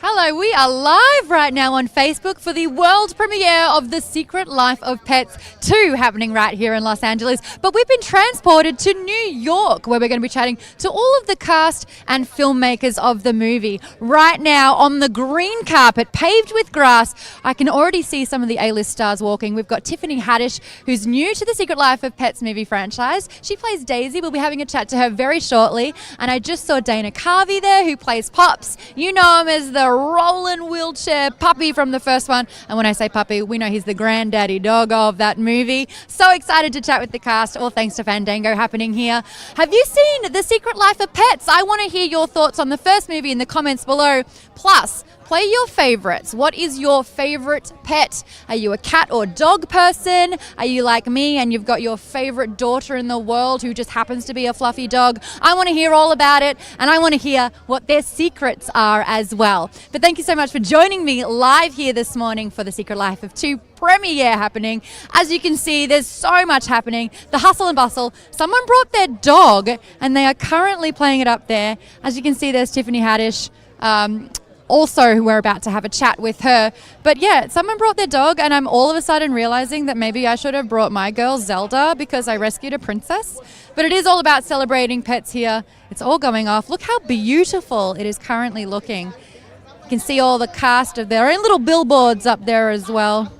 Hello, we are live right now on Facebook for the world premiere of The Secret Life of Pets 2 happening right here in Los Angeles. But we've been transported to New York where we're going to be chatting to all of the cast and filmmakers of the movie. Right now on the green carpet paved with grass, I can already see some of the A-list stars walking. We've got Tiffany Haddish, who's new to The Secret Life of Pets movie franchise. She plays Daisy. We'll be having a chat to her very shortly. And I just saw Dana Carvey there, who plays Pops. You know him as the rolling wheelchair puppy from the first one. And when I say puppy, we know he's the granddaddy dog of that movie. So excited to chat with the cast, all thanks to Fandango happening here. Have you seen The Secret Life of Pets? I want to hear your thoughts on the first movie in the comments below. Plus, play your favorites. What is your favorite pet? Are you a cat or dog person? Are you like me and you've got your favorite daughter in the world who just happens to be a fluffy dog? I want to hear all about it, and I want to hear what their secrets are as well. But thank you so much for joining me live here this morning for The Secret Life of 2 premiere happening. As you can see, there's so much happening. The hustle and bustle. Someone brought their dog and they are currently playing it up there. As you can see, there's Tiffany Haddish. Also, we're about to have a chat with her. But yeah, someone brought their dog and I'm all of a sudden realizing that maybe I should have brought my girl Zelda because I rescued a princess. But it is all about celebrating pets here. It's all going off. Look how beautiful it is currently looking. You can see all the cast of their own little billboards up there as well.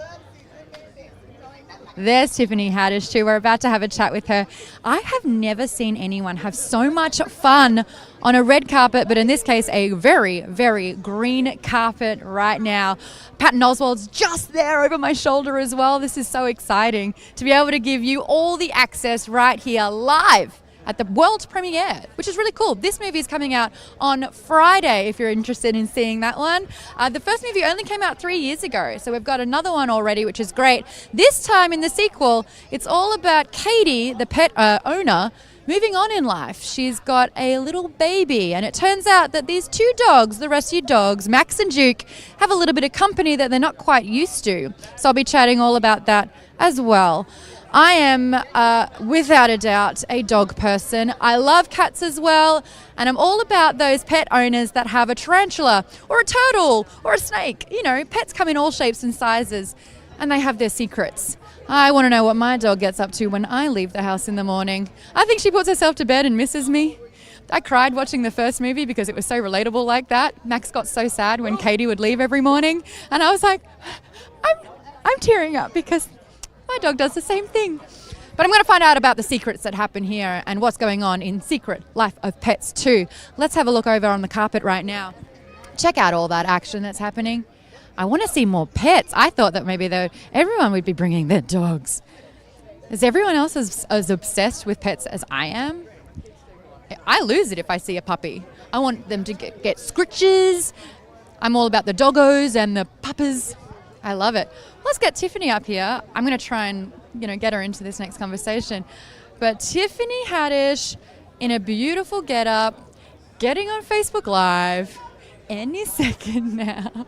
There's Tiffany Haddish too. We're about to have a chat with her. I have never seen anyone have so much fun on a red carpet, but in this case, a very, very green carpet right now. Patton Oswalt's just there over my shoulder as well. This is so exciting to be able to give you all the access right here live at the world premiere, which is really cool. This movie is coming out on Friday if you're interested in seeing that one. The first movie only came out 3 years ago, so we've got another one already, which is great. This time in the sequel, it's all about Katie, the pet owner, moving on in life. She's got a little baby, and it turns out that these two dogs, the rescue dogs, Max and Duke, have a little bit of company that they're not quite used to. So I'll be chatting all about that as well. I am, without a doubt, a dog person. I love cats as well, and I'm all about those pet owners that have a tarantula or a turtle or a snake. You know, pets come in all shapes and sizes, and they have their secrets. I want to know what my dog gets up to when I leave the house in the morning. I think she puts herself to bed and misses me. I cried watching the first movie because it was so relatable like that. Max got so sad when Katie would leave every morning, and I was like, I'm tearing up because my dog does the same thing. But I'm going to find out about the secrets that happen here and what's going on in Secret Life of Pets 2. Let's have a look over on the carpet right now. Check out all that action that's happening. I want to see more pets. I thought that maybe everyone would be bringing their dogs. Is everyone else as obsessed with pets as I am? I lose it if I see a puppy. I want them to get scritches. I'm all about the doggos and the puppas. I love it. Let's get Tiffany up here. I'm going to try and, get her into this next conversation. But Tiffany Haddish in a beautiful getup, getting on Facebook Live any second now.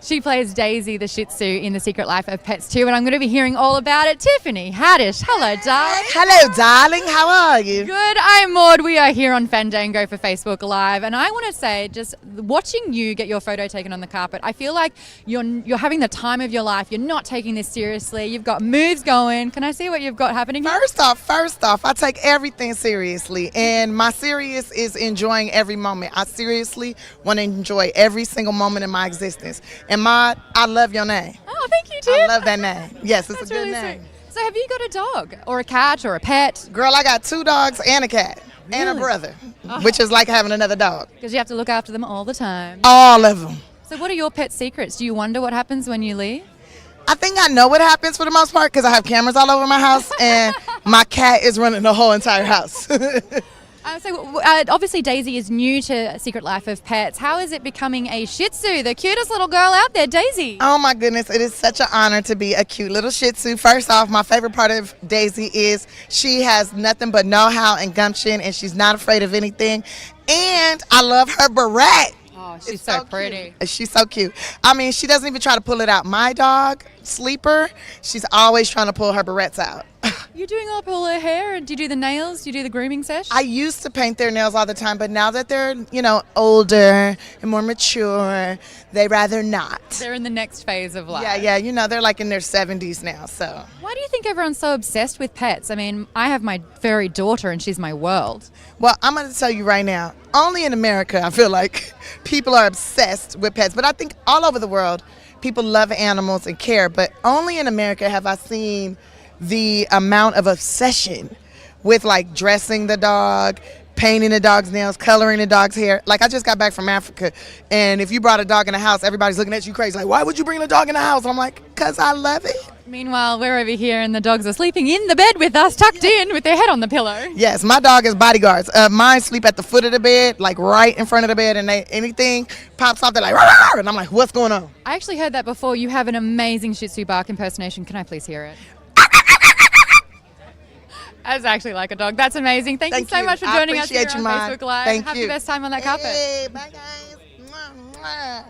She plays Daisy, the Shih Tzu, in The Secret Life of Pets 2, and I'm going to be hearing all about it. Tiffany Haddish, hello, darling. Hello, darling. How are you? Good. I'm Maud. We are here on Fandango for Facebook Live, and I want to say, just watching you get your photo taken on the carpet, I feel like you're having the time of your life. You're not taking this seriously. You've got moves going. Can I see what you've got happening here? First off, I take everything seriously, and my serious is enjoying every moment. I seriously want to enjoy every single moment in my existence. And Maud, I love your name. Oh, thank you, Tiff. I love that name. Yes, it's That's a good really name. Sweet. So have you got a dog or a cat or a pet? Girl, I got 2 dogs and a cat. Really? And a brother, which is like having another dog. Because you have to look after them all the time. All of them. So what are your pet secrets? Do you wonder what happens when you leave? I think I know what happens for the most part because I have cameras all over my house and my cat is running the whole entire house. Obviously Daisy is new to Secret Life of Pets. How is it becoming a Shih Tzu, the cutest little girl out there, Daisy? Oh my goodness, it is such an honor to be a cute little Shih Tzu. First off, my favorite part of Daisy is she has nothing but know-how and gumption, and she's not afraid of anything. And I love her beret. Oh, she's so pretty. She's so cute. I mean, she doesn't even try to pull it out. My dog, Sleeper, she's always trying to pull her barrettes out. You're doing up all her hair, and do you do the nails? Do you do the grooming sesh? I used to paint their nails all the time, but now that they're, older and more mature, they rather not. They're in the next phase of life. Yeah, they're like in their 70s now, so. Why do you think everyone's so obsessed with pets? I mean, I have my furry daughter, and she's my world. Well, I'm going to tell you right now, only in America, I feel like people are obsessed with pets, but I think all over the world, people love animals and care, but only in America have I seen the amount of obsession with like dressing the dog, painting the dog's nails, coloring the dog's hair. Like I just got back from Africa, and if you brought a dog in the house, everybody's looking at you crazy. Like, why would you bring the dog in the house? I'm like, because I love it. Meanwhile, we're over here and the dogs are sleeping in the bed with us, tucked in with their head on the pillow. Yes, my dog is bodyguards. Mine sleep at the foot of the bed, like right in front of the bed, and anything pops off, they're like, "Rah, rah, rah," and I'm like, what's going on? I actually heard that before. You have an amazing Shih Tzu bark impersonation. Can I please hear it? That's actually like a dog. That's amazing. Thank you so much for joining us here on Facebook Live. Thank Have you. the best time on that carpet. Hey, bye guys. Mwah, mwah.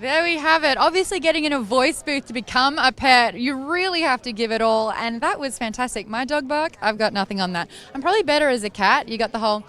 There we have it. Obviously getting in a voice booth to become a pet, you really have to give it all. And that was fantastic. My dog bark, I've got nothing on that. I'm probably better as a cat. You got the whole,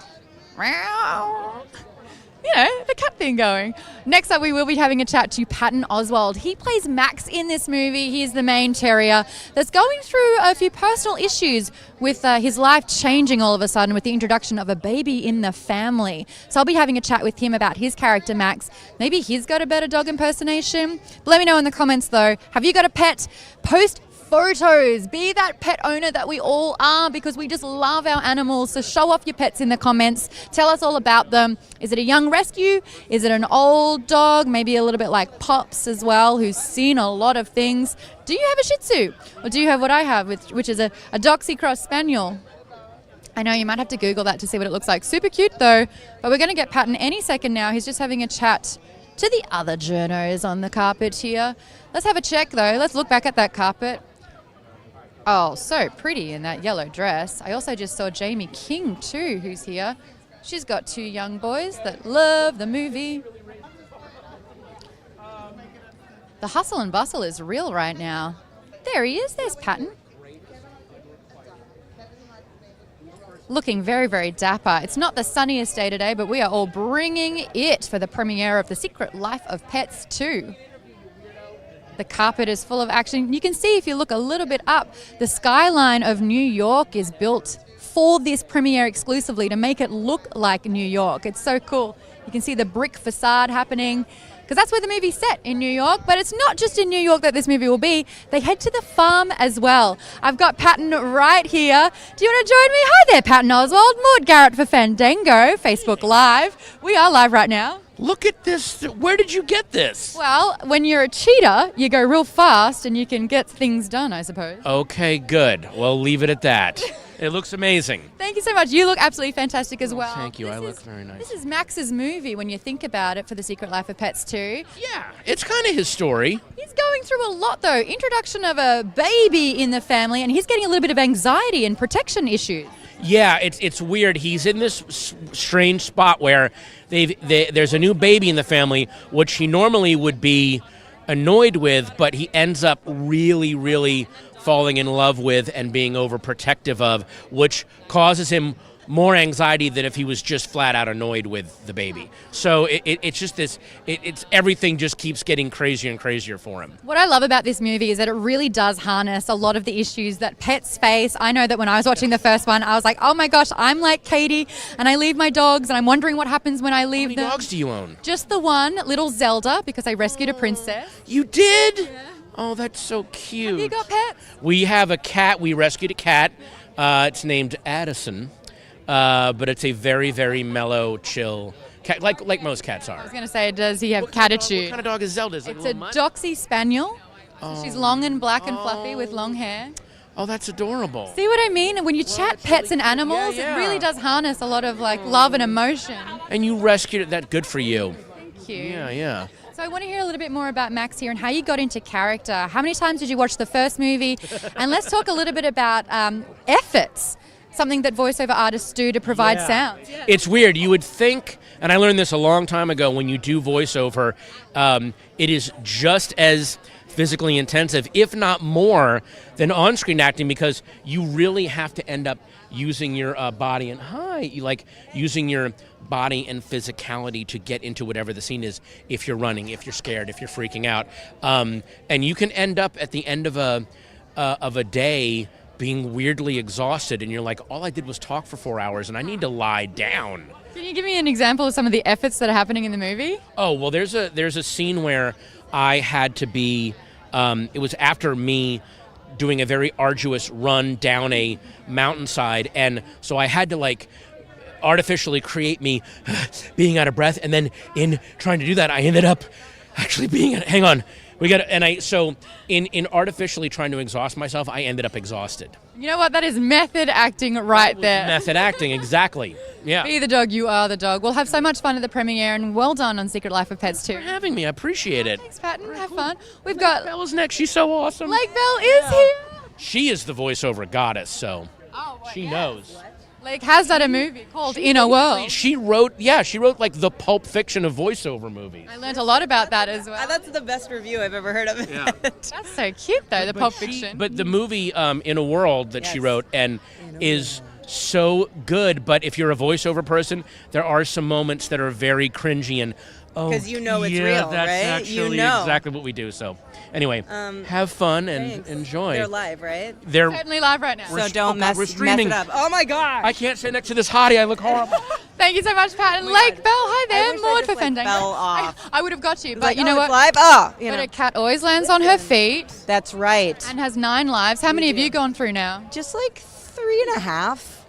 the cat thing going. Next up, we will be having a chat to Patton Oswalt. He plays Max in this movie. He's the main terrier that's going through a few personal issues with his life changing all of a sudden with the introduction of a baby in the family. So I'll be having a chat with him about his character, Max. Maybe he's got a better dog impersonation. But let me know in the comments, though. Have you got a pet? Post photos. Be that pet owner that we all are, because we just love our animals. So show off your pets in the comments. Tell us all about them. Is it a young rescue? Is it an old dog? Maybe a little bit like Pops as well, who's seen a lot of things. Do you have a Shih Tzu? Or do you have what I have, which is a Doxy Cross Spaniel? I know you might have to Google that to see what it looks like. Super cute though. But we're going to get Patton any second now. He's just having a chat to the other journos on the carpet here. Let's have a check though. Let's look back at that carpet. Oh, so pretty in that yellow dress. I also just saw Jamie King too, who's here. She's got two young boys that love the movie. The hustle and bustle is real right now. There he is. There's Patton. Looking very, very dapper. It's not the sunniest day today, but we are all bringing it for the premiere of The Secret Life of Pets 2. The carpet is full of action. You can see if you look a little bit up, the skyline of New York is built for this premiere exclusively to make it look like New York. It's so cool. You can see the brick facade happening because that's where the movie's set, in New York. But it's not just in New York that this movie will be. They head to the farm as well. I've got Patton right here. Do you want to join me? Hi there, Patton Oswalt. Maud Garrett for Fandango, Facebook Live. We are live right now. Look at this. Where did you get this? Well, when you're a cheetah, you go real fast and you can get things done, I suppose. Okay, good. Well, leave it at that. It looks amazing. Thank you so much. You look absolutely fantastic as well. Thank you. I look very nice. This is Max's movie when you think about it for The Secret Life of Pets 2. Yeah, it's kind of his story. He's going through a lot, though. Introduction of a baby in the family, and he's getting a little bit of anxiety and protection issues. Yeah, it's weird. He's in this strange spot where there's a new baby in the family, which he normally would be annoyed with, but he ends up really, really falling in love with and being overprotective of, which causes him more anxiety than if he was just flat out annoyed with the baby. So it's just this, it's everything just keeps getting crazier and crazier for him. What I love about this movie is that it really does harness a lot of the issues that pets face. I know that when I was watching the first one, I was like, oh my gosh, I'm like Katie and I leave my dogs and I'm wondering what happens when I leave them. How many dogs do you own? Just the one, little Zelda, because I rescued a princess. You did? Yeah. Oh, that's so cute. Have you got pets? We have a cat. We rescued a cat. It's named Addison. But it's a very, very mellow, chill cat, like most cats are. I was going to say, does he have What catitude? kind of dog is Zelda? Is it It's a a little mutt? Doxy Spaniel. Oh. So she's long and black and fluffy with long hair. Oh, that's adorable. See what I mean? When you chat pets and animals, Yeah. it really does harness a lot of like love and emotion. And you rescued it. That's good for you. Thank you. Yeah. So I want to hear a little bit more about Max here and how you got into character. How many times did you watch the first movie? And let's talk a little bit about efforts. Something that voiceover artists do to provide sound. It's weird. You would think, and I learned this a long time ago, when you do voiceover, it is just as physically intensive, if not more, than on-screen acting, because you really have to end up using your body and using your body and physicality to get into whatever the scene is. If you're running, if you're scared, if you're freaking out, and you can end up at the end of a day being weirdly exhausted, and you're like, all I did was talk for 4 hours, and I need to lie down. Can you give me an example of some of the efforts that are happening in the movie? Oh, well, there's a scene where I had to be, it was after me doing a very arduous run down a mountainside, and so I had to like artificially create me being out of breath, and then in trying to do that, I ended up actually being, hang on, in artificially trying to exhaust myself, I ended up exhausted. You know what? That is method acting right there. Method acting, exactly. Yeah. Be the dog, you are the dog. We'll have so much fun at the premiere, and well done on Secret Life of Pets 2. Thanks for having me. I appreciate it. Thanks, Patton. Have fun. We've got... Bella's next. She's so awesome. Lake Bell is here. She is the voiceover goddess, so she knows. Lake has done a movie called In a World. She wrote like the Pulp Fiction of voiceover movies. I learned a lot about that as well. That's the best review I've ever heard of it. Yeah. That's so cute, though, the Pulp Fiction. But the movie In a World that she wrote and is so good, but if you're a voiceover person, there are some moments that are very cringy and because you know it's real, that's right? actually exactly what we do. So anyway, have fun and enjoy. They're live, right? They're certainly live right now. So don't mess streaming. it up. Oh my gosh! I can't sit next to this hottie. I look horrible. Thank you so much, Patton. Oh Lake Bell, hi there. wish I Maud just, for Fandango. fell off. I would have got you, but Like, you know it's what? live? Oh, you But know. a cat always lands on her feet That's right. and has 9 lives. How many have you gone through now? Just like 3.5.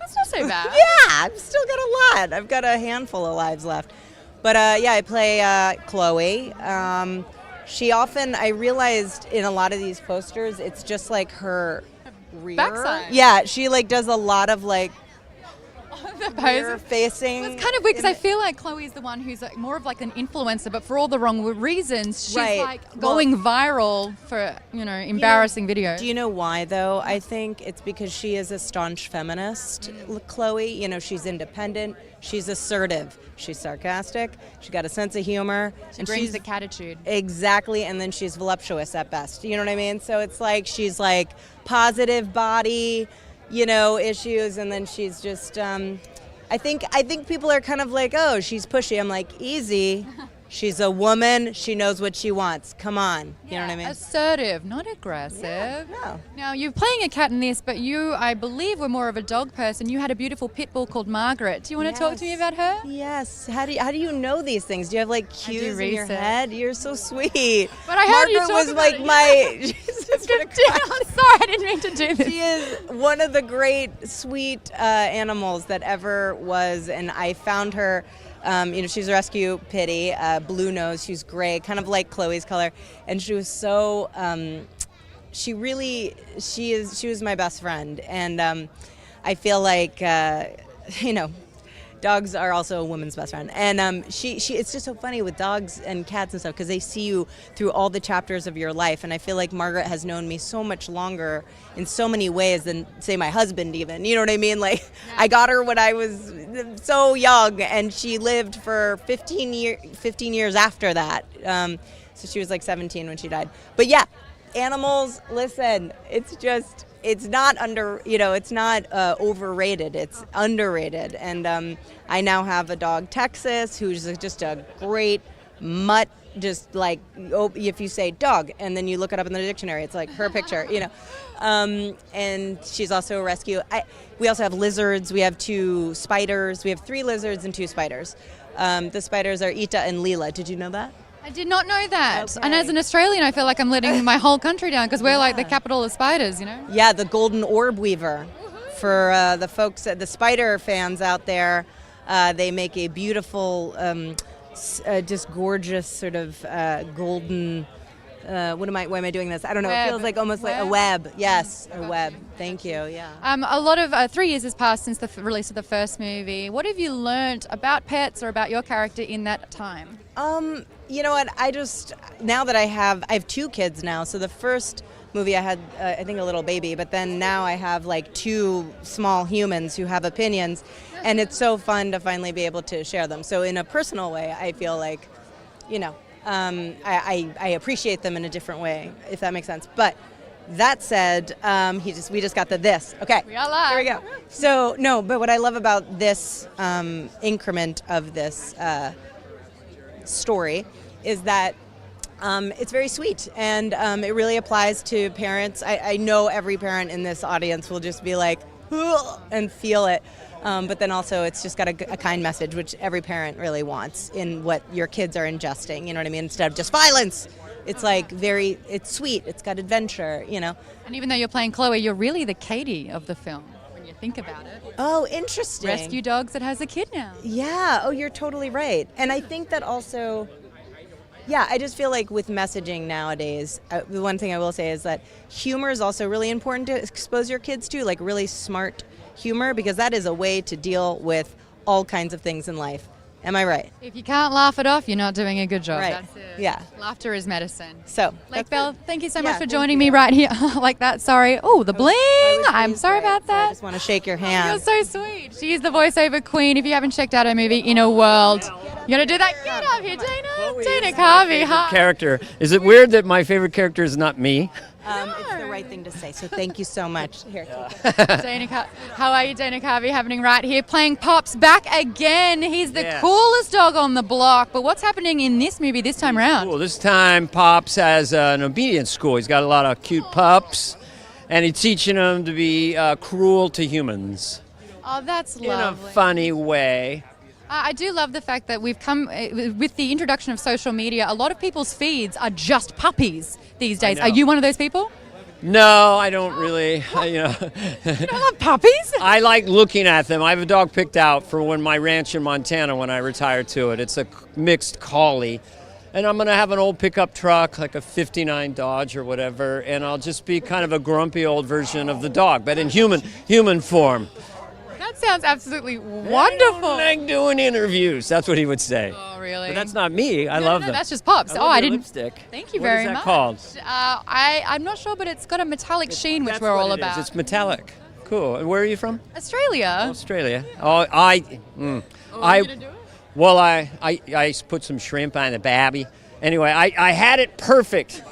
That's not so bad. Yeah, I've still got a lot. I've got a handful of lives left. But yeah, I play Chloe. She often, I realized in a lot of these posters, it's just like her rear. Backside. Yeah, she like does a lot of like The rear pose. facing. It's kind of weird because I feel like Chloe's the one who's like more of like an influencer, but for all the wrong reasons. She's Right. like going viral for, embarrassing videos. Do you know why, though? I think it's because she is a staunch feminist, Chloe. You know, she's independent. She's assertive. She's sarcastic. She's got a sense of humor. She brings the catitude. Exactly, and then she's voluptuous at best. You know what I mean? So it's like she's like positive body, issues, and then she's just. I think people are kind of like, oh, she's pushy. I'm like, easy. She's a woman. She knows what she wants. Come on. You know what I mean? Assertive, not aggressive. No. Now, you're playing a cat in this, but you, I believe, were more of a dog person. You had a beautiful pit bull called Margaret. Do you want to talk to me about her? Yes. How do you know these things? Do you have like cues in your research. head? You're so sweet. But I heard you Margaret talk was about like it. my. Jesus, I'm sorry, I didn't mean to do this. She is one of the great sweet animals that ever was, and I found her. She's a rescue pitty, blue nose. She's gray, kind of like Chloe's color, and she was so. She was my best friend, and I feel like dogs are also a woman's best friend, and she it's just so funny with dogs and cats and stuff because they see you through all the chapters of your life, and I feel like Margaret has known me so much longer in so many ways than say my husband even. You know what I mean? Like I got her when I was so young, and she lived for 15 years after that. So she was like 17 when she died. But yeah, animals. Listen, it's not overrated. It's underrated. And I now have a dog, Texas, who's just a great mutt. Just like, if you say dog and then you look it up in the dictionary, it's like her picture, And she's also a rescue. We also have lizards. We have 2 spiders. We have 3 lizards and 2 spiders. The spiders are Ita and Leela. Did you know that? I did not know that. Okay. And as an Australian, I feel like I'm letting my whole country down because we're like the capital of spiders, Yeah, the golden orb weaver. For the folks, the spider fans out there, they make a beautiful, just gorgeous sort of golden. Why am I doing this? I don't know. Web. It feels like almost like a web. Yes, a web. Thank you. Yeah. A lot of 3 years has passed since the release of the first movie. What have you learnt about pets or about your character in that time? You know what? Now that I have 2 kids now. So the first movie I had, I think, a little baby, but then now I have like 2 small humans who have opinions, and it's so fun to finally be able to share them. So in a personal way, I feel like, I appreciate them in a different way, if that makes sense. But that said, we just got the this. Okay, We are live. here we go. So no, but what I love about this increment of this story is that it's very sweet, and it really applies to parents. I know every parent in this audience will just be like, "Ugh," and feel it. But then also it's just got a kind message, which every parent really wants in what your kids are ingesting. You know what I mean? Instead of just violence, it's like it's sweet. It's got adventure, you know? And even though you're playing Chloe, you're really the Katie of the film when you think about it. Oh, interesting. Rescue Dogs that has a kid now. Yeah. Oh, you're totally right. And I think that also, yeah, I just feel like with messaging nowadays, the one thing I will say is that humor is also really important to expose your kids to, like really smart humor, because that is a way to deal with all kinds of things in life. Am I right? If you can't laugh it off, you're not doing a good job. Right. That's it. Yeah. Laughter is medicine. So, Lake Bell, thank you so much Yeah, for thank joining you. me right here. Like that, sorry. Oh, the bling. I'm pleased sorry by it, about so I that. just want to shake your You're hand. so sweet. She is the voiceover queen. If you haven't checked out her movie, Inner World, you gotta do that. Get up here, Dana. Dana Carvey. Hi. Character. Is it weird that my favorite character is not me? It's the right thing to say, so thank you so much. Here, How are you, Dana Carvey? Happening right here, playing Pops back again. He's the Yeah. coolest dog on the block. But what's happening in this movie this time around? Cool. This time, Pops has an obedience school. He's got a lot of cute pups, and he's teaching them to be cruel to humans Oh, that's in lovely. a funny way. I do love the fact that we've come with the introduction of social media. A lot of people's feeds are just puppies these days. know. Are you one of those people? No, I don't really. You don't love puppies? I like looking at them. I have a dog picked out for when my ranch in Montana when I retire to it. It's a mixed collie. And I'm going to have an old pickup truck, like a 59 Dodge or whatever, and I'll just be kind of a grumpy old version of the dog, but in human form. That sounds absolutely I wonderful. don't like doing interviews. That's what he would say. Oh, really? But that's not me. I No, love no, them. that's just Pops. I Oh, love I your didn't. Lipstick. Thank you What very is that much. called? I'm not sure, but it's got a metallic sheen, which That's we're what all it is. about. It's metallic. Cool. And where are you from? Australia. Australia. Oh, I well, I put some shrimp on the babby. Anyway, I had it perfect.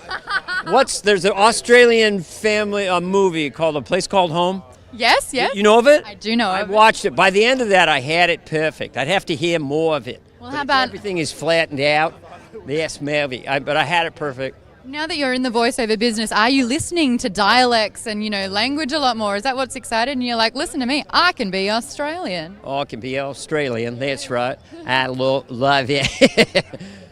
There's an Australian family movie called A Place Called Home. Yes, yes. You know of it? I do know I of it. watched it. By the end of that, I had it perfect. I'd have to hear more of it. Well, But how if about- everything is flattened out? Yes, maybe. But I had it perfect. Now that you're in the voiceover business, are you listening to dialects and, language a lot more? Is that what's excited? And you're like, listen to me, I can be Australian. Oh, I can be Australian. That's right. I love it.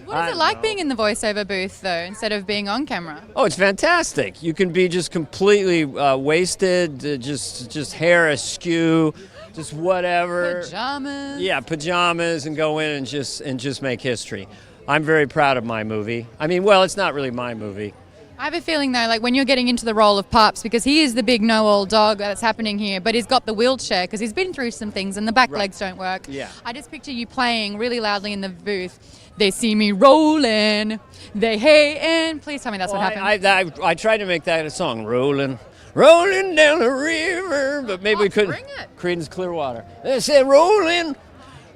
What is it like being in the voiceover booth, though, instead of being on camera? Oh, it's fantastic. You can be just completely wasted, just hair askew, just whatever. Pajamas. Yeah, pajamas, and go in and just make history. I'm very proud of my movie. I mean, well, it's not really my movie. I have a feeling, though, like when you're getting into the role of Pups, because he is the big know-all dog that's happening here, but he's got the wheelchair because he's been through some things and the back legs don't work. Yeah. I just picture you playing really loudly in the booth. They see me rolling, they hating. Please tell me that's what happened. I tried to make that a song, rolling down the river, but maybe we couldn't. Bring it. Creedence Clearwater. They said rolling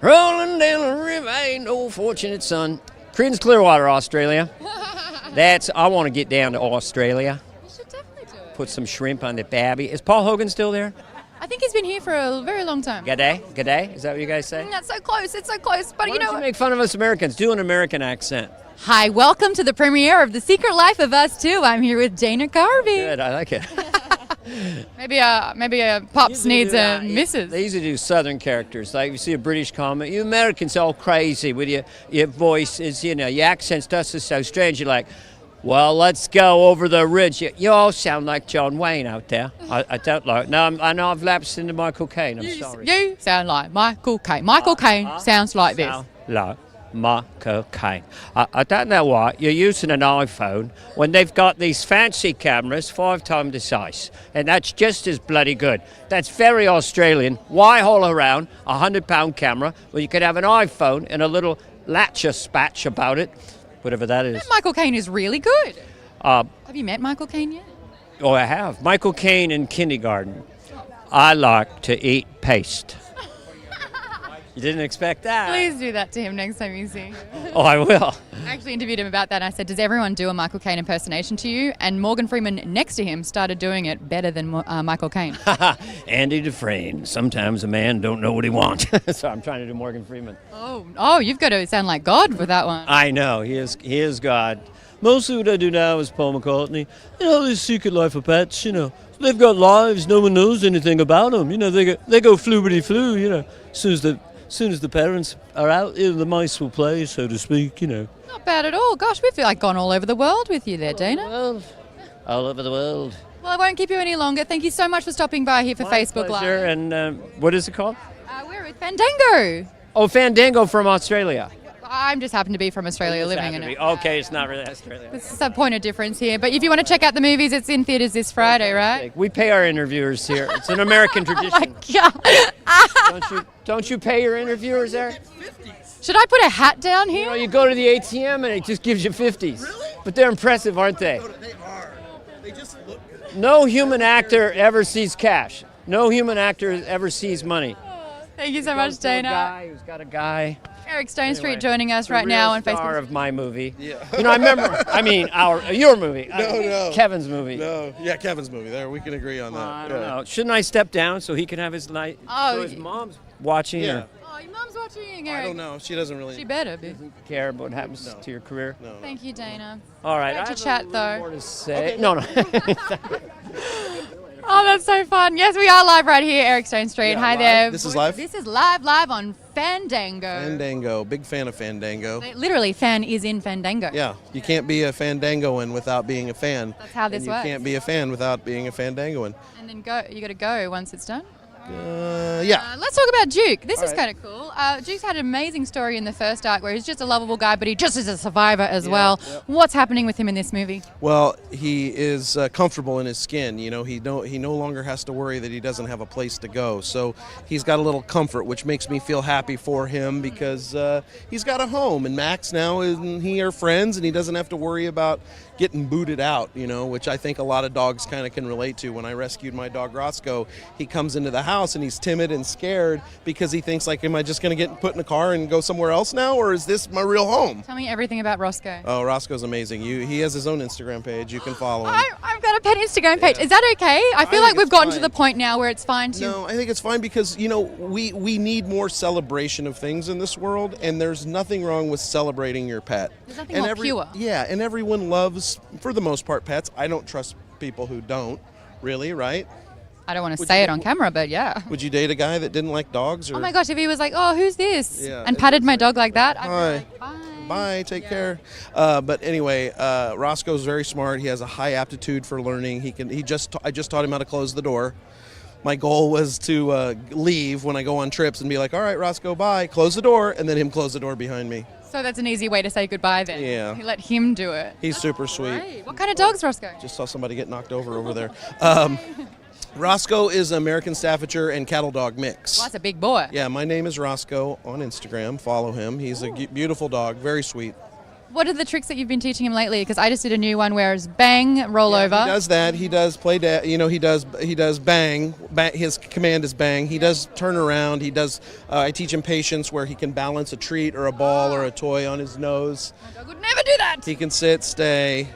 down the river, ain't no fortunate son. Creedence Clearwater, Australia. I want to get down to Australia. You should definitely do it. Put some shrimp on the babby. Is Paul Hogan still there? I think he's been here for a very long time. G'day? G'day? Is that what you guys say? That's so close. It's so close. But Why you don't know you make fun of us Americans? Do an American accent. Hi, welcome to the premiere of The Secret Life of Us Two. I'm here with Dana Carvey. Good, I like it. Maybe a Pops needs a missus. They usually do Southern characters. Like you see a British comment, you Americans all crazy with your voices, your accents to us is so strange. You're like, well, let's go over the ridge. You all sound like John Wayne out there. I don't like. No, I know I've lapsed into Michael Caine. I'm sorry. You sound like Michael Caine. Michael Caine sounds like this. Sound like Michael Caine. I don't know why you're using an iPhone when they've got these fancy cameras 5 times the size, and that's just as bloody good. That's very Australian. Why haul around a £100 camera when you could have an iPhone and a little latcher spatch about it, whatever that is. Michael Caine is really good. Have you met Michael Caine yet? Oh, I have. Michael Caine in kindergarten. I like to eat paste. You didn't expect that. Please do that to him next time you see him. Oh, I will. I actually interviewed him about that, and I said, does everyone do a Michael Caine impersonation to you? And Morgan Freeman next to him started doing it better than Michael Caine. Andy Dufresne. Sometimes a man don't know what he wants. So I'm trying to do Morgan Freeman. Oh, you've got to sound like God for that one. I know. He is God. Mostly what I do now is Paul McCartney. You know, this Secret Life of Pets, you know. They've got lives. No one knows anything about them. You know, they go fluidity-flu, you know. As soon as the parents are out, the mice will play, so to speak, you know. Not bad at all. Gosh, we've like gone all over the world with you there, Dana. All over the world. Well, I won't keep you any longer. Thank you so much for stopping by here for My Facebook pleasure. Live. And what is it called? We're with Fandango. Oh, Fandango from Australia. I'm just happen to be from Australia living in it. Okay, it's not really Australia. This is a point of difference here. But if you want to check out the movies, it's in theaters this Friday, right? We pay our interviewers here. It's an American tradition. Oh my God. Don't you pay your interviewers there? Should I put a hat down You here? know, you go to the ATM and it just gives you 50s. Really? But they're impressive, aren't they? They are. They just look good. No human actor ever sees cash. No human actor ever sees money. Thank you so much, Dana. A guy who's got a guy. Eric Stone Street Anyway, joining us the right now real on star Facebook. of my movie. Yeah. You know, I remember. Your movie. No. Kevin's movie. No, yeah, Kevin's movie. There, we can agree on that. I don't know. Shouldn't I step down so he can have his light? Oh, so his mom's watching. Yeah. Or Oh, your mom's watching, Eric. I don't know. She doesn't really. She better be. care what happens to your career. No. Thank you, Dana. All right. Great I to have chat, a little though. more to say. Okay. No. Oh, that's so fun. Yes, we are live right here, Eric Stone Street. Yeah, Hi live. there. This is live? This is live on Fandango. Fandango. Big fan of Fandango. Literally, fan is in Fandango. Yeah, you can't be a Fandangoan without being a fan. That's how this and works. You can't be a fan without being a Fandangoan. And then you got to go once it's done. Yeah. Let's talk about Duke. This is right. kind of cool. Duke's had an amazing story in the first arc where he's just a lovable guy, but he just is a survivor as well. Yep. What's happening with him in this movie? Well, he is comfortable in his skin. You know, he no longer has to worry that he doesn't have a place to go. So he's got a little comfort, which makes me feel happy for him because he's got a home. And Max now and he are friends, and he doesn't have to worry about getting booted out, you know, which I think a lot of dogs kind of can relate to. When I rescued my dog Roscoe, he comes into the house and he's timid and scared because he thinks, like, am I just going to get put in a car and go somewhere else now, or is this my real home? Tell me everything about Roscoe. Oh, Roscoe's amazing. He has his own Instagram page. You can follow him. I've got a pet Instagram page. Yeah. Is that okay? I feel I like think we've it's gotten to fine. the point now where it's fine to. No, I think it's fine because, you know, we need more celebration of things in this world, and there's nothing wrong with celebrating your pet. There's nothing and more pure. Yeah, and everyone loves, for the most part, pets. I don't trust people who don't, really, right? I don't want to Would say you- it on camera, but yeah. Would you date a guy that didn't like dogs? Or Oh my gosh, if he was like, oh, who's this? Yeah, and patted my dog like that, I'd Hi. be like, bye. Bye, take care. But anyway, Roscoe's very smart. He has a high aptitude for learning. I just taught him how to close the door. My goal was to leave when I go on trips and be like, all right, Roscoe, bye, close the door, and then him close the door behind me. So that's an easy way to say goodbye then. Yeah. You let him do it. He's super sweet. Great. What kind of dog's Roscoe? Just saw somebody get knocked over there. Roscoe is an American Staffordshire and cattle dog mix. Well, that's a big boy. Yeah, my name is Roscoe on Instagram. Follow him. He's a beautiful dog, very sweet. What are the tricks that you've been teaching him lately? Because I just did a new one where it's bang, roll over. He does that. He does play. He does bang. His command is bang. He does turn around. He does. I teach him patience, where he can balance a treat or a ball or a toy on his nose. My dog would never do that. He can sit, stay.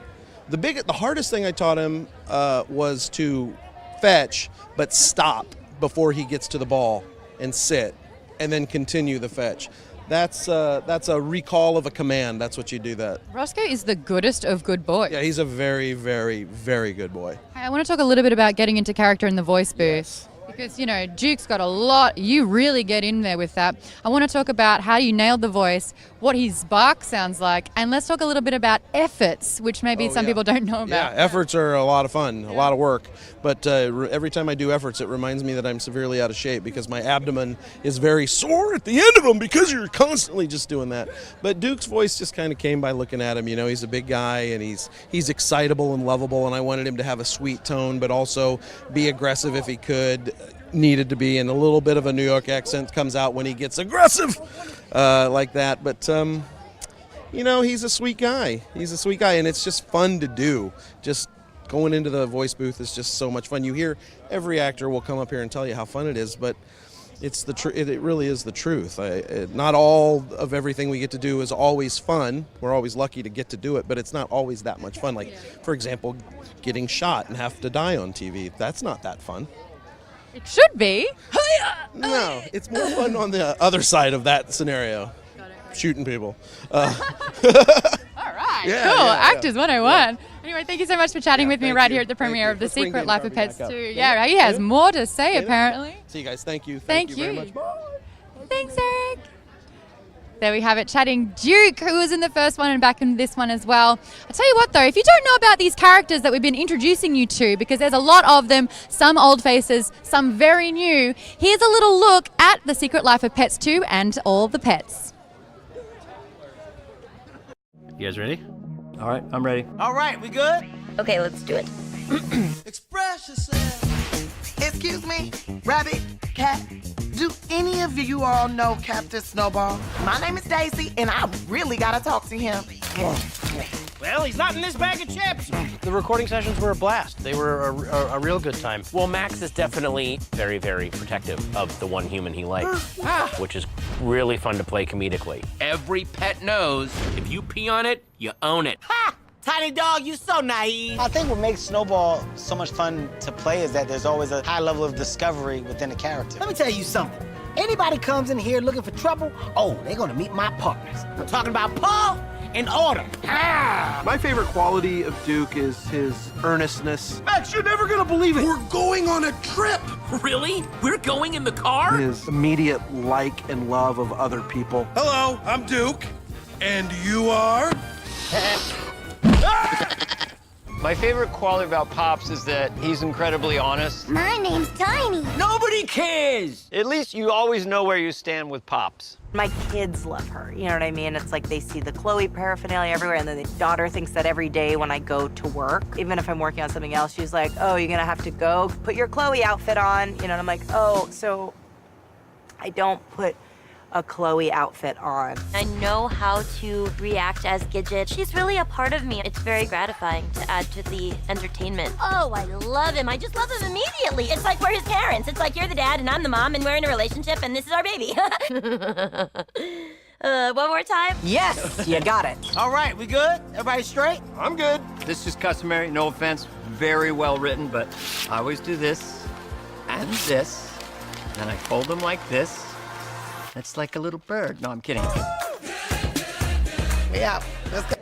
The hardest thing I taught him was to fetch, but stop before he gets to the ball and sit, and then continue the fetch. That's a recall of a command. That's what you do that. Roscoe is the goodest of good boys. Yeah, he's a very, very, very good boy. Hey, I want to talk a little bit about getting into character in the voice booth. Because, you know, Duke's got a lot. You really get in there with that. I want to talk about how you nailed the voice, what his bark sounds like, and let's talk a little bit about efforts, which maybe some people don't know about. Yeah, efforts are a lot of fun, a lot of work. But every time I do efforts, it reminds me that I'm severely out of shape because my abdomen is very sore at the end of them because you're constantly just doing that. But Duke's voice just kind of came by looking at him. You know, he's a big guy and he's excitable and lovable, and I wanted him to have a sweet tone, but also be aggressive if he could. Needed to be, and a little bit of a New York accent comes out when he gets aggressive like that. But you know, he's a sweet guy. He's a sweet guy, and it's just fun to do. Just going into the voice booth is just so much fun. You hear every actor will come up here and tell you how fun it is, but It's it really is the truth. Not all of everything we get to do is always fun. We're always lucky to get to do it, but it's not always that much fun. Like, for example, getting shot and have to die on TV. That's not that fun. It should be. No, it's more fun on the other side of that scenario. Shooting people. All right, Yeah, cool. yeah, Actors 101. Anyway, thank you so much for chatting with me thank right you. here at the Thank premiere you. of The Let's bring Secret Dave Life of Harvey Pets back up. 2. Yeah, he has more to say, Yeah. apparently. See you guys. Thank you. Thank you very you. much. Bye. Thanks, Eric. There we have it, chatting Duke, who was in the first one and back in this one as well. I tell you what, though, if you don't know about these characters that we've been introducing you to, because there's a lot of them, some old faces, some very new, here's a little look at The Secret Life of Pets 2 and all the pets. You guys ready? All right, I'm ready. All right, we good? Okay, let's do it. Express yourself. Excuse me, rabbit, cat. Do any of you all know Captain Snowball? My name is Daisy, and I really gotta talk to him. Well, he's not in this bag of chips. The recording sessions were a blast. They were a real good time. Well, Max is definitely very, very protective of the one human he likes, which is really fun to play comedically. Every pet knows if you pee on it, you own it. Ha! Tiny dog, you so naive. I think what makes Snowball so much fun to play is that there's always a high level of discovery within the character. Let me tell you something. Anybody comes in here looking for trouble, oh, they're gonna meet my partners. I'm talking about Paul and Autumn. My favorite quality of Duke is his earnestness, Max, you're never gonna believe it. We're going on a trip. Really? We're going in the car? his immediate like and love of other people. Hello, I'm Duke. And you are? My favorite quality about Pops is that he's incredibly honest. My name's Tiny. Nobody cares. At least you always know where you stand with Pops. My kids love her, you know what I mean? It's like they see the Chloe paraphernalia everywhere, and then the daughter thinks that every day when I go to work, even if I'm working on something else, she's like, oh, you're gonna have to go put your Chloe outfit on, you know, and I'm like, oh, so I don't put a Chloe outfit on. I know how to react as Gidget. She's really a part of me. It's very gratifying to add to the entertainment. Oh, I love him. I just love him immediately. It's like we're his parents. It's like you're the dad and I'm the mom and we're in a relationship and this is our baby. One more time? Yes, you got it. All right, we good? Everybody straight? I'm good. This is customary, no offense, very well written, but I always do this and this. Then I fold them like this. That's like a little bird. No, I'm kidding. Yeah, let's go.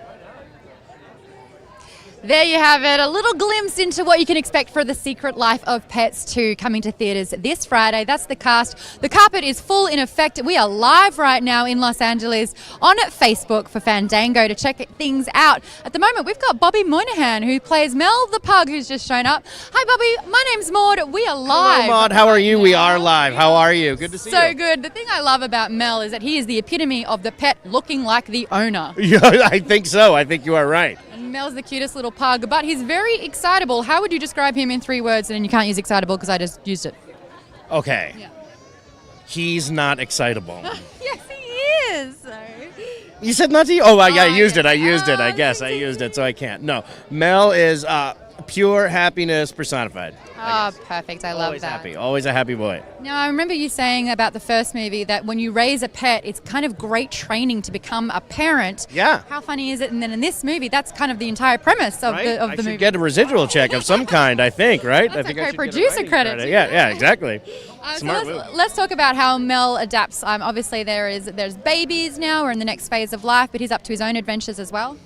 There you have it, a little glimpse into what you can expect for The Secret Life of Pets 2 coming to theaters this Friday. That's the cast. The carpet is full in effect. We are live right now in Los Angeles on Facebook for Fandango to check things out. At the moment, we've got Bobby Moynihan, who plays Mel the pug, who's just shown up. Hi, Bobby. My name's Maud. We are live. Hello, Maud. How are you? We are live. How are you? Good to see you. So good. The thing I love about Mel is that he is the epitome of the pet looking like the owner. Yeah, I think so. I think you are right. And Mel's the cutest little pug, but he's very excitable. How would you describe him in 3 words? And then you can't use excitable because I just used it. Okay. Yeah. He's not excitable. Yes, he is. You said not to use? Oh, yeah, I used yes. it. I used it. I guess I used it, so I can't. No. Mel is pure happiness personified. Ah, perfect. I love Always that. happy. Always a happy boy. Now, I remember you saying about the first movie that when you raise a pet, it's kind of great training to become a parent. Yeah. How funny is it? And then in this movie, that's kind of the entire premise of Right? the I should movie. get a residual check of some kind, I think, right? That's I think a I should get a co-producer writing credit, too. Yeah, exactly. So Smart move. let's talk about how Mel adapts. Obviously, there's babies now. We're in the next phase of life, but he's up to his own adventures as well.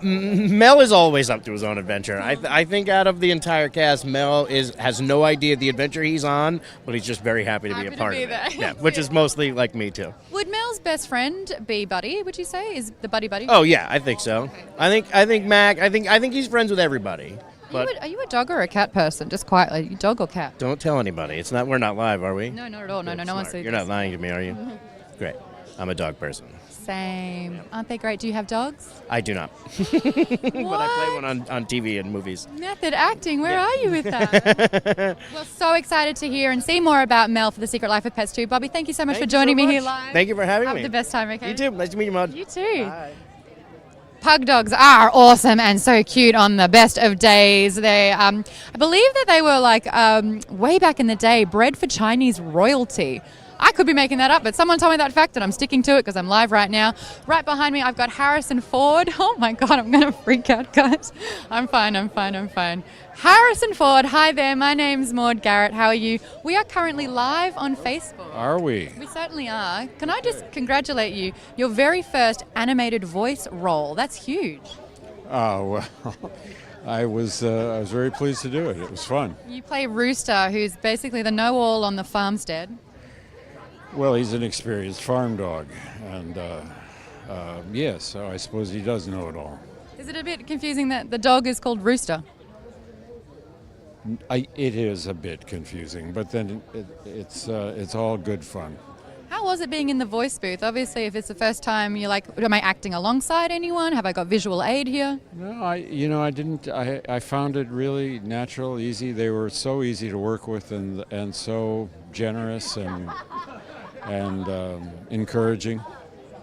Mel is always up to his own adventure. I think out of the entire cast, Mel has no idea the adventure he's on, but he's just very happy to be a part of it. Yeah, which is mostly like me too. Would Mel's best friend be Buddy? Would you say is the buddy? Oh yeah, I think so. I think Mac. I think he's friends with everybody. But Are you a dog or a cat person? Just quietly, you dog or cat? don't tell anybody. It's not. We're not live, are we? No, not at all. No, no one sees. You're not lying to me, are you? Great. I'm a dog person. Same. Aren't they great? Do you have dogs? I do not. But I play one on TV and movies. Method acting. Where are you with that? Well, so excited to hear and see more about Mel for The Secret Life of Pets 2. Bobby, thank you so much for joining me here live. Thank you for having Have me. the best time, okay? You too. Nice to meet you, Maud. You too. Bye. Pug dogs are awesome and so cute on the best of days. They, I believe that they were like way back in the day bred for Chinese royalty. I could be making that up, but someone told me that fact and I'm sticking to it because I'm live right now. Right behind me, I've got Harrison Ford. Oh my God, I'm going to freak out, guys. I'm fine. Harrison Ford, hi there. My name's Maud Garrett. How are you? We are currently live on Facebook. Are we? We certainly are. Can I just congratulate you? Your very first animated voice role. That's huge. Oh, well, I was very pleased to do it. It was fun. You play Rooster, who's basically the know-all on the farmstead. Well, he's an experienced farm dog, and yes, so I suppose he does know it all. Is it a bit confusing that the dog is called Rooster? It is a bit confusing, but then it's all good fun. How was it being in the voice booth? Obviously, if it's the first time, you're like, am I acting alongside anyone? Have I got visual aid here? No, I didn't. I found it really natural, easy. They were so easy to work with and so generous and encouraging.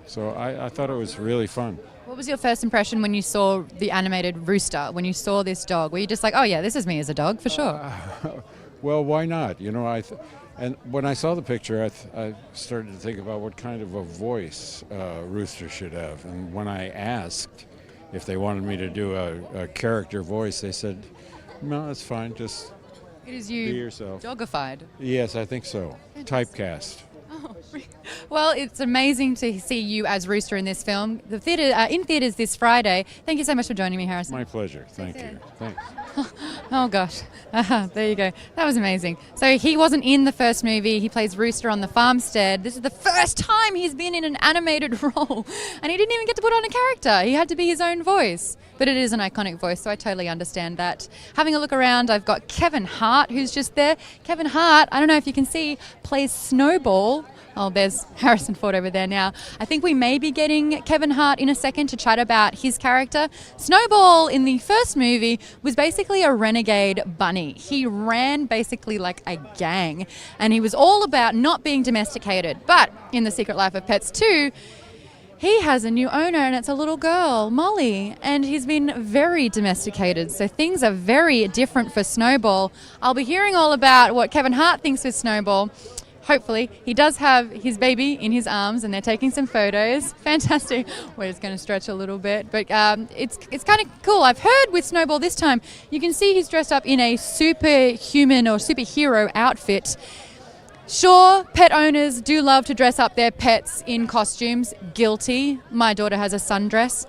So I thought it was really fun. What was your first impression when you saw the animated Rooster, when you saw this dog? Were you just like, oh yeah, this is me as a dog, for sure? Well, why not? And when I saw the picture, I started to think about what kind of a voice Rooster should have. And when I asked if they wanted me to do a character voice, they said, no, that's fine, just it is be you yourself. Dogified. Yes, I think so. Typecast. Oh, well, it's amazing to see you as Rooster in this film. The theater in theaters this Friday. Thank you so much for joining me, Harrison. My pleasure. Thank you. Thanks. Oh gosh, there you go. That was amazing. So he wasn't in the first movie. He plays Rooster on the farmstead. This is the first time he's been in an animated role, and he didn't even get to put on a character. He had to be his own voice. But it is an iconic voice, so I totally understand that. Having a look around, I've got Kevin Hart, who's just there. Kevin Hart, I don't know if you can see, plays Snowball. Oh, there's Harrison Ford over there now. I think we may be getting Kevin Hart in a second to chat about his character. Snowball in the first movie was basically a renegade bunny. He ran basically like a gang, and he was all about not being domesticated. But in The Secret Life of Pets 2, he has a new owner, and it's a little girl, Molly, and he's been very domesticated. So things are very different for Snowball. I'll be hearing all about what Kevin Hart thinks with Snowball. Hopefully, he does have his baby in his arms, and they're taking some photos. Fantastic. We're just going to stretch a little bit, but it's kind of cool. I've heard with Snowball this time, you can see he's dressed up in a superhuman or superhero outfit. Sure, pet owners do love to dress up their pets in costumes. Guilty. My daughter has a sundress.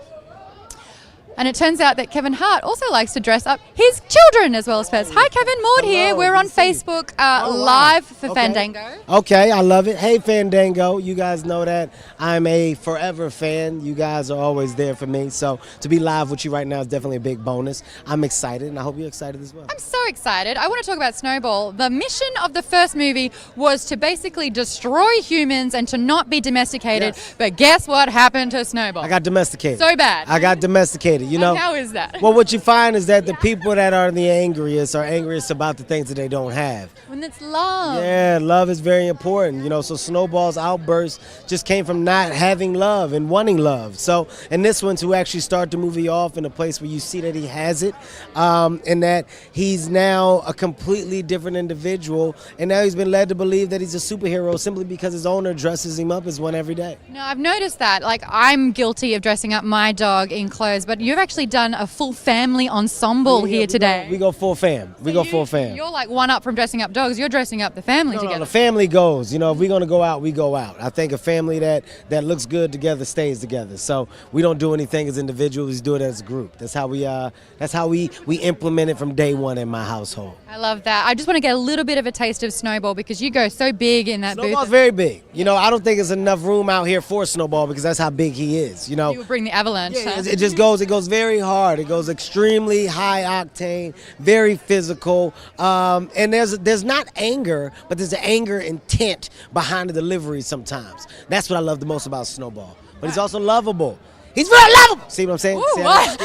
And it turns out that Kevin Hart also likes to dress up his children as well as pets. Hi, Kevin. Maud here. We're on Facebook live for Fandango. Okay, I love it. Hey, Fandango. You guys know that I'm a forever fan. You guys are always there for me. So to be live with you right now is definitely a big bonus. I'm excited, and I hope you're excited as well. I'm so excited. I want to talk about Snowball. The mission of the first movie was to basically destroy humans and to not be domesticated. Yes. But guess what happened to Snowball? I got domesticated. So bad. I got domesticated. You know, how is that? Well, what you find is that the people that are the angriest are angriest about the things that they don't have. When it's love. Yeah, love is very important. You know, so Snowball's outburst just came from not having love and wanting love. So, and this one to actually start the movie off in a place where you see that he has it, and that he's now a completely different individual, and now he's been led to believe that he's a superhero simply because his owner dresses him up as one every day. No, I've noticed that. Like, I'm guilty of dressing up my dog in clothes, but you've actually done a full family ensemble here today. We go full fam. We go full fam. You're like one up from dressing up dogs. You're dressing up the family together. No, the family goes. You know, if we're going to go out, we go out. I think a family that looks good together stays together. So we don't do anything as individuals. We do it as a group. That's how we implement it from day one in my household. I love that. I just want to get a little bit of a taste of Snowball because you go so big in that booth. Snowball's very big. You know, I don't think there's enough room out here for Snowball because that's how big he is. You know, you would bring the avalanche. Yeah, it just goes. It goes very hard. It goes extremely high octane, very physical, and there's not anger, but there's an anger intent behind the delivery sometimes. That's what I love the most about Snowball. But he's also lovable. He's very lovable. See what I'm saying? Ooh, I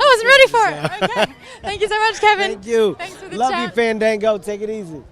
wasn't ready for it. Okay. Thank you so much, Kevin. Thank you. Thanks for the love chat. you, Fandango. Take it easy.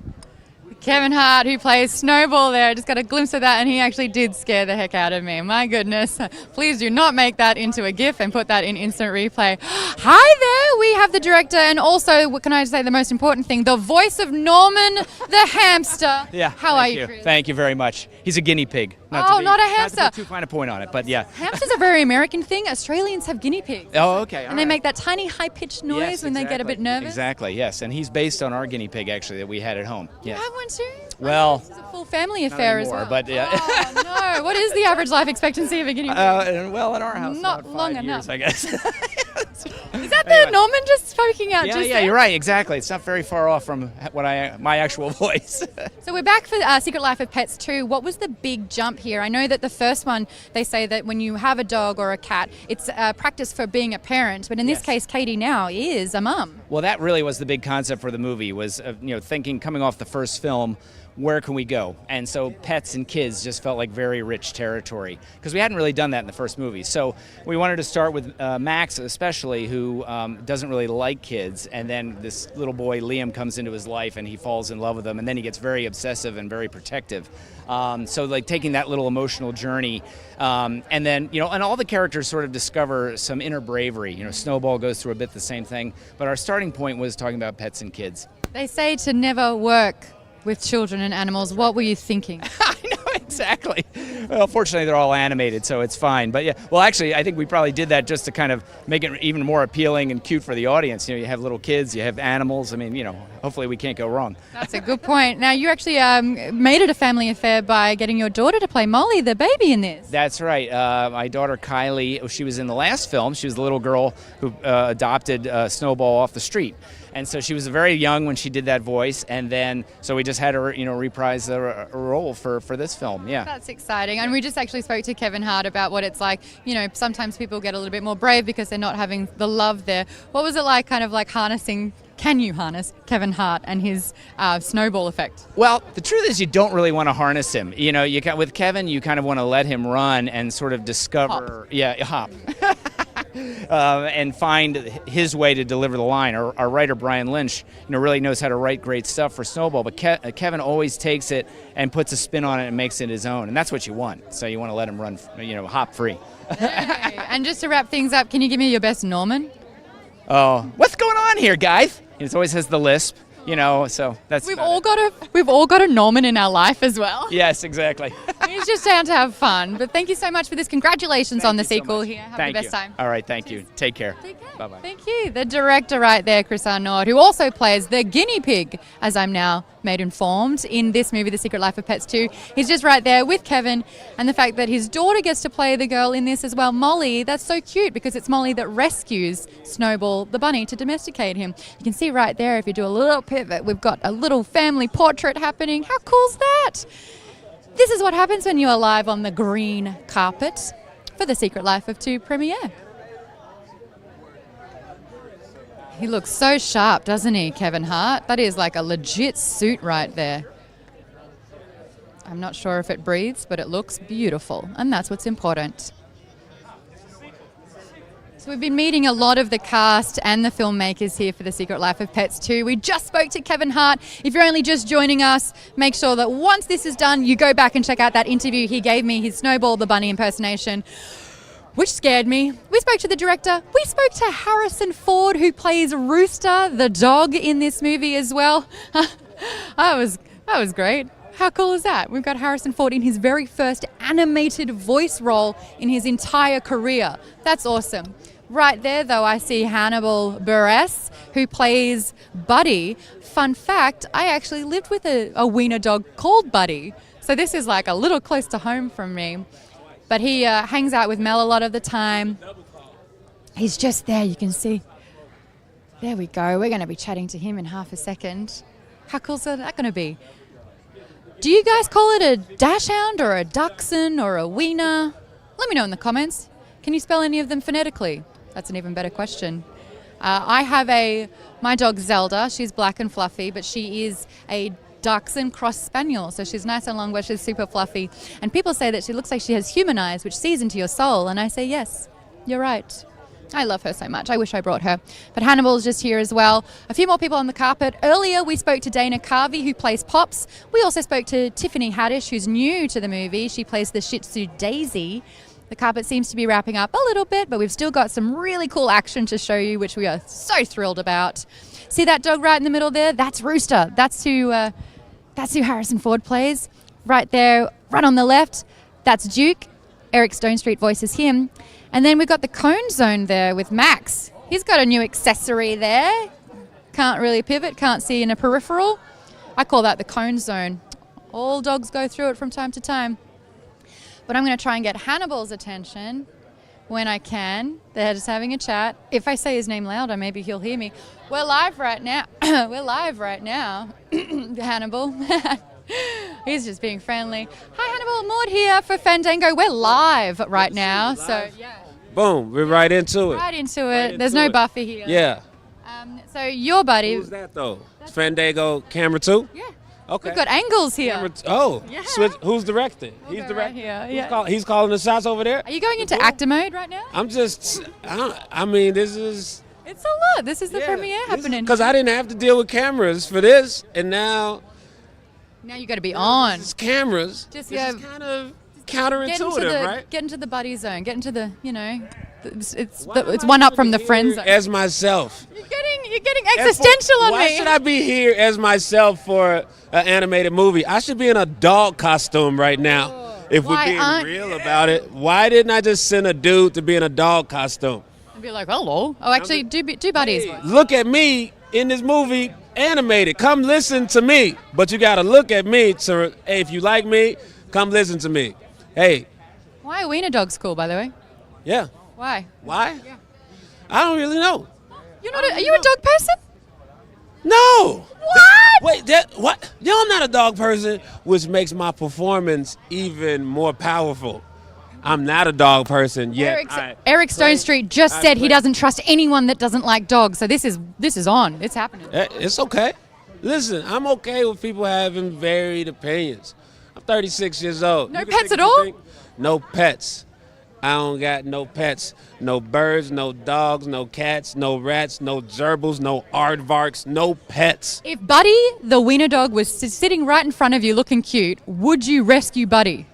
Kevin Hart, who plays Snowball there. I just got a glimpse of that, and he actually did scare the heck out of me. My goodness. Please do not make that into a GIF and put that in instant replay. Hi there, we have the director, and also, what can I say, the most important thing, the voice of Norman the hamster. Yeah. How are you, Chris? Thank you very much. He's a guinea pig. Not a hamster. Not to put too fine a point on it, but yeah. Hamsters are a very American thing. Australians have guinea pigs. Oh, okay. And they make that tiny, high-pitched noise when they get a bit nervous. Exactly, yes. And he's based on our guinea pig, actually, that we had at home. You Yes. have one too? Well, This is a full family affair anymore, as well. but yeah. Oh, no. What is the average life expectancy of a guinea pig? Well, in our house, not about long 5 enough. years, I guess. Is that the Norman just poking out? Yeah, you're right, exactly. It's not very far off from my actual voice. So we're back for Secret Life of Pets 2. What was the big jump here? I know that the first one, they say that when you have a dog or a cat, it's practice for being a parent. But in this case, Katie now is a mum. Well, that really was the big concept for the movie, was thinking, coming off the first film, where can we go? And so pets and kids just felt like very rich territory, because we hadn't really done that in the first movie. So we wanted to start with Max, especially, who doesn't really like kids, and then this little boy Liam comes into his life and he falls in love with him, and then he gets very obsessive and very protective. So like taking that little emotional journey, and then and all the characters sort of discover some inner bravery. Snowball goes through a bit the same thing, but our starting point was talking about pets and kids. They say to never work with children and animals. What were you thinking? Exactly. Well, fortunately, they're all animated, so it's fine. But yeah, well, actually, I think we probably did that just to kind of make it even more appealing and cute for the audience. You have little kids, you have animals. I mean, hopefully we can't go wrong. That's a good point. Now, you actually made it a family affair by getting your daughter to play Molly, the baby, in this. That's right. My daughter Kylie, she was in the last film. She was the little girl who adopted Snowball off the street. And so she was very young when she did that voice, and then so we just had her, reprise the role for this film. Yeah, that's exciting. And we just actually spoke to Kevin Hart about what it's like. Sometimes people get a little bit more brave because they're not having the love there. What was it like, kind of like harnessing? Can you harness Kevin Hart and his snowball effect? Well, the truth is you don't really want to harness him. With Kevin, you kind of want to let him run and sort of discover, hop. And find his way to deliver the line. Our writer Brian Lynch, really knows how to write great stuff for Snowball, but Kevin always takes it and puts a spin on it and makes it his own, and that's what you want. So you want to let him run, hop free. And just to wrap things up, can you give me your best Norman? Oh, what's going on here, guys? It always has the lisp. So that's we've all got a Norman in our life as well. Yes, exactly. He's just down to have fun. But thank you so much for this. Congratulations on the sequel here. Have the best time. All right, thank you. Take care. Bye-bye. Thank you. The director right there, Chris Arnaud, who also plays the guinea pig, as I'm now made informed, in this movie, The Secret Life of Pets 2. He's just right there with Kevin, and the fact that his daughter gets to play the girl in this as well, Molly. That's so cute because it's Molly that rescues Snowball the bunny to domesticate him. You can see right there, if you do a little pivot, we've got a little family portrait happening. How cool's that? This is what happens when you are live on the green carpet for The Secret Life of 2 premiere. He looks so sharp, doesn't he, Kevin Hart? That is like a legit suit right there. I'm not sure if it breathes, but it looks beautiful, and that's what's important. So we've been meeting a lot of the cast and the filmmakers here for The Secret Life of Pets 2. We just spoke to Kevin Hart. If you're only just joining us, make sure that once this is done, you go back and check out that interview he gave me, his Snowball the bunny impersonation, which scared me. We spoke to the director. We spoke to Harrison Ford, who plays Rooster, the dog, in this movie as well. That was great. How cool is that? We've got Harrison Ford in his very first animated voice role in his entire career. That's awesome. Right there, though, I see Hannibal Buress, who plays Buddy. Fun fact, I actually lived with a wiener dog called Buddy. So this is like a little close to home from me. But he hangs out with Mel a lot of the time. He's just there, you can see. There we go. We're going to be chatting to him in half a second. How cool is that going to be? Do you guys call it a dachshund or a dachshund or a wiener? Let me know in the comments. Can you spell any of them phonetically? That's an even better question. I have my dog Zelda. She's black and fluffy, but she is a Dachshund cross spaniel, so she's nice and long, but she's super fluffy. And people say that she looks like she has human eyes, which sees into your soul. And I say, yes, you're right. I love her so much. I wish I brought her. But Hannibal's just here as well. A few more people on the carpet. Earlier, we spoke to Dana Carvey, who plays Pops. We also spoke to Tiffany Haddish, who's new to the movie. She plays the Shih Tzu Daisy. The carpet seems to be wrapping up a little bit, but we've still got some really cool action to show you, which we are so thrilled about. See that dog right in the middle there? That's Rooster. That's who Harrison Ford plays. Right there, right on the left, that's Duke. Eric Stonestreet voices him. And then we've got the cone zone there with Max. He's got a new accessory there. Can't really pivot, can't see in a peripheral. I call that the cone zone. All dogs go through it from time to time. But I'm going to try and get Hannibal's attention when I can. They're just having a chat. If I say his name louder, maybe he'll hear me. We're live right now. We're live right now. Hannibal. He's just being friendly. Hi, Hannibal. Maud here for Fandango. We're live right now. So, yeah. Boom. We're right into it. Right into it. There's no buffer here. Yeah. So your buddy. Who's that, though? It's Fandango camera 2? Yeah. Okay. We've got angles here. Yeah. Who's directing? He's directing. Right here. Yeah. He's calling the shots over there? Are you going into actor mode right now? This is... It's a lot. This is the premiere happening. Because I didn't have to deal with cameras for this, and now you got to be on. It's cameras. Just this is kind of counterintuitive, right? Get into the buddy zone. Get into the, it's one up from the friend zone. As myself. You're getting existential on me. Why should I be here as myself for an animated movie? I should be in a dog costume right now. If we're being real about it, why didn't I just send a dude to be in a dog costume? And be like, hello. Oh, actually, do buddies. Hey, look at me in this movie, animated. Come listen to me. But you got to look at me. Hey, if you like me, come listen to me. Hey. Why are wiener dogs cool, by the way? Yeah. Why? Yeah. I don't really know. Are you a dog person? No. What? What? I'm not a dog person, which makes my performance even more powerful. I'm not a dog person yet. Eric Stonestreet just said he doesn't trust anyone that doesn't like dogs. So this is on. It's happening. It's okay. Listen, I'm okay with people having varied opinions. I'm 36 years old. No pets at all? No pets. I don't got no pets. No birds, no dogs, no cats, no rats, no gerbils, no aardvarks, no pets. If Buddy, the wiener dog, was sitting right in front of you looking cute, would you rescue Buddy?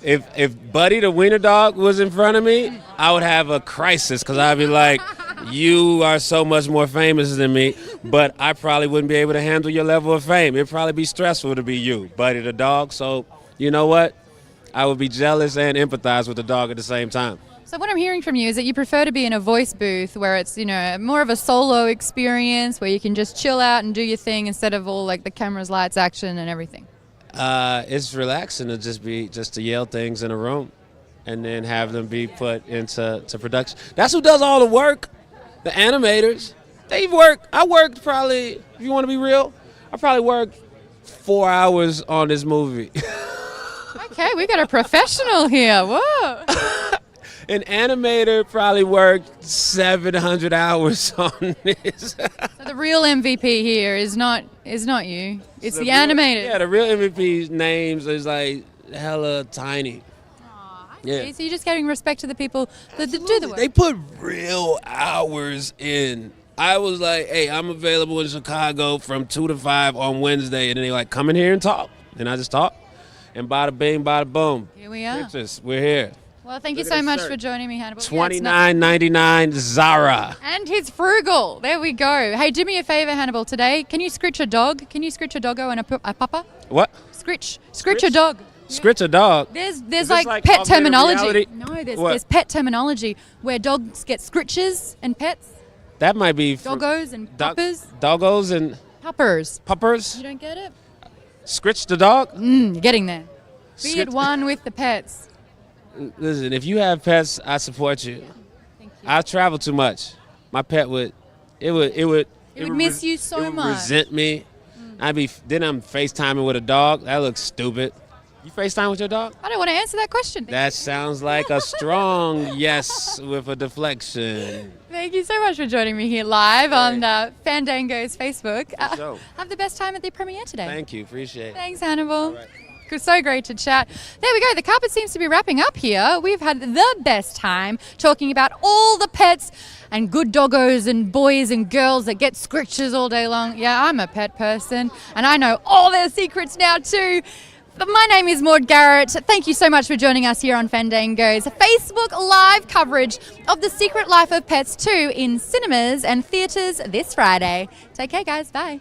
If Buddy, the wiener dog, was in front of me, I would have a crisis because I'd be like, you are so much more famous than me, but I probably wouldn't be able to handle your level of fame. It'd probably be stressful to be you, Buddy the dog. So, you know what? I would be jealous and empathize with the dog at the same time. So what I'm hearing from you is that you prefer to be in a voice booth where it's, more of a solo experience where you can just chill out and do your thing instead of all like the cameras, lights, action and everything. It's relaxing to just to yell things in a room and then have them be put into production. That's who does all the work. The animators. I worked probably, if you want to be real, I probably worked 4 hours on this movie. Okay, we got a professional here. Whoa. An animator probably worked 700 hours on this. So the real MVP here is not you. It's the animator. Yeah, the real MVP's names is like hella tiny. Yeah. So you're just giving respect to the people that do the work. They put real hours in. I was like, hey, I'm available in Chicago from 2 to 5 on Wednesday. And then they like, come in here and talk. And I just talk. And bada bing, bada boom. Here we are. Pictures. We're here. Well, thank you so much for joining me, Hannibal. $29.99 Zara. And he's frugal. There we go. Hey, do me a favor, Hannibal, today. Can you scritch a dog? Can you scritch a doggo and a puppa? What? Scritch a dog. Scritch a dog. There's like pet terminology. No, there's pet terminology where dogs get scritches and pets. That might be doggos and puppers. Doggos and puppers. Puppers. You don't get it? Scritch the dog? You're getting there. Be at one with the pets. Listen, if you have pets, I support you. Thank you. I travel too much. My pet would miss you so much. Resent me. Then I'm FaceTiming with a dog. That looks stupid. You FaceTime with your dog? I don't want to answer that question. That sounds like a strong yes with a deflection. Thank you so much for joining me here live on Fandango's Facebook. Sure. Have the best time at the premiere today. Thank you. Appreciate it. Thanks, Hannibal. All right. So great to chat. There we go. The carpet seems to be wrapping up here. We've had the best time talking about all the pets and good doggos and boys and girls that get scritches all day long. Yeah, I'm a pet person and I know all their secrets now too. But my name is Maud Garrett. Thank you so much for joining us here on Fandango's Facebook Live coverage of The Secret Life of Pets 2 in cinemas and theatres this Friday. Take care, guys. Bye.